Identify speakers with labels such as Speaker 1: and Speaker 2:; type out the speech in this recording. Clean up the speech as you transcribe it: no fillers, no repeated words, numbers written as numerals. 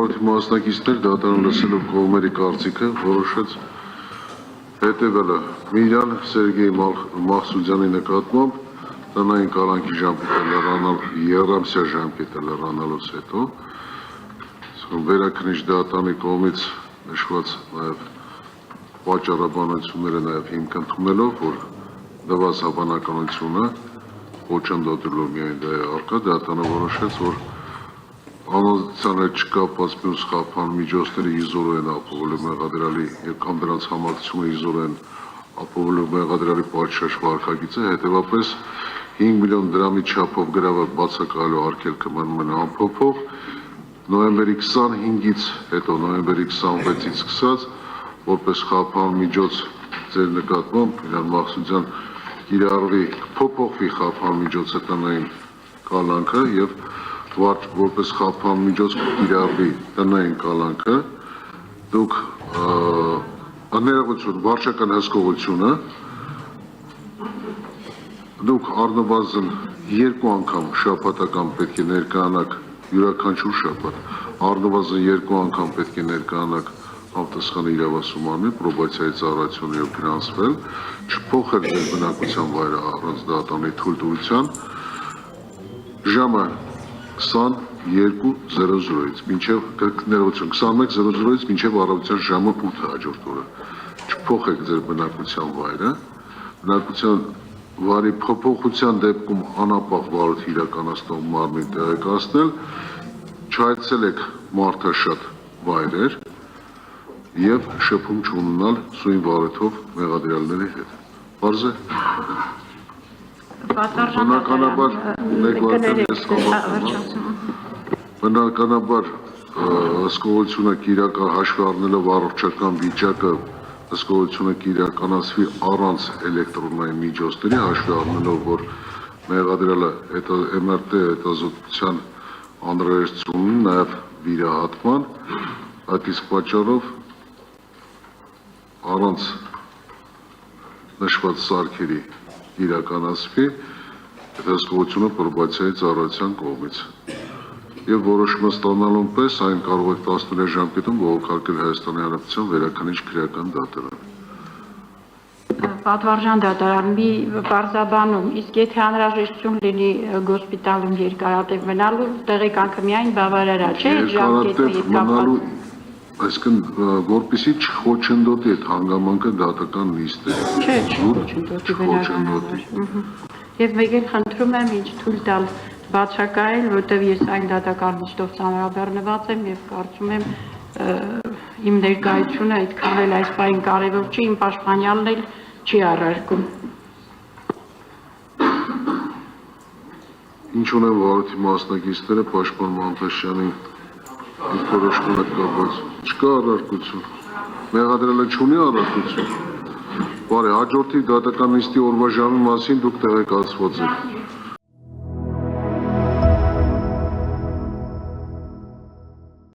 Speaker 1: Վարորդի մասնակիցներ դատարան լսելով կողմերի կարծիքը որոշեց հետևելը Միրան Սերգեյ Մախսուդյանի նկատմամբ տնային կալանքի ժամկետը լրանալ երամսյա ժամկետը լրանալուց հետո վերաքննիչ դատարանի կողմից նշված նաև պատճառաբանությունները նաև հիմք ընդունելով, որ դված հավանականությունը ոչնդոտելու միայն դա է առկա, դատարանը որոշեց, որ անհատության հետ չկապված մյուս խափան միջոցները իզորեն ապահովելու մեղադրյալի եւ կամ դրանց համակցությունը իզորեն ապահովելու մեղադրյալի պատշաճ վարքագիծը, հետեւապես 5 միլիոն դրամի չափով գրավը բացակայելու արգելքը մնում է անփոփոխ, նոյեմբերի 25-ից հետո նոյեմբերի 26-ից սկսած որպես խափան միջոց ձեր նկատմամբ Միրան Մախսուդյան կիրառվի փոփոխվի խափան միջոցը տնային կալանքը եւ որպես խափան միջոց կիրառվի տնային կալանքը դուք աներողություն վարչական հսկողությունը դուք առնվազն 2 անգամ շաբաթական պետք է ներկայանաք յուրաքանչյուր շաբաթ առնվազն 2 անգամ պետք է ներկայանաք Համտեսխանի իրավասու մարմին պրոբացիայի ծառայությունն եւ գրանցվել, չփոխել ձեր բնակության վայրը առանց դատարանի թույլտվության, ժամը 22:00-ից մինչեւ ներողություն 21:00-ից մինչեւ առավոտյան ժամը 8 հաջորդ օրը, չփոխեք ձեր բնակության վայրը, բնակության վայրի փոփոխության դեպքում անապահ վարույթ իրականացնող մարմին տեղեկացնել, չայցելեք մարդաշատ վայրեր եւ շփում չունենալ սույն վարույթով մեղադրյալների հետ։ Բարձ է։ Բնականաբար հսկողությունը հաշվի առնելով առողջական վիճակը հսկողությունը կիրականացվի առանց էլեկտրոնային միջոցների հաշվի առնելով որ մեղադրյալը MRT հետազոտության անհրաժեշտություն ունի նաեւ վիրահատման այդ իսկ պատճառով առանց նշված սարքերի իրականացվի հետազոտությունը պրոբացիայի ծառայության կողմից եւ որոշումը ստանալուն պես այն կարող է 14 ժամկետում բողոքարկել Հայաստանի Հանրապետության վերաքննիչ քրեական դատարան
Speaker 2: Պատվարժան դատարան մի բարձաբանում իսկ եթե անհրաժեշտություն լինի գոսպիտալում երկարատև մնալու տեղեկանքը միայն բավարար է չէ ժամկետը եւ կապված
Speaker 1: Այսինքն որպեսի չխոչընդոտի այդ հանգամանքը դատական նիստերը։
Speaker 2: Չէ, չխոչընդոտի։ Եվ մեկ էլ խնդրում եմ ինձ թույլ տալ բացակայել, որտեղ ես այն դատական նիստով ծանրաբեռնված եմ եւ կարծում եմ իմ ներկայությունը այդքան էլ այս բան կարեւոր չի, իմ պաշտպանյալն էլ չի առարկում։
Speaker 1: Ինչ ունեն վարորդի մասնակիցները պաշտպան Մանտաշյանի Որոշումը կապված, չկա առարկություն, մեղադրյալը չունի առարկություն, բարի հաջորդի դատական նիստի օրվա ժամի մասին դուք տեղեկացված եք,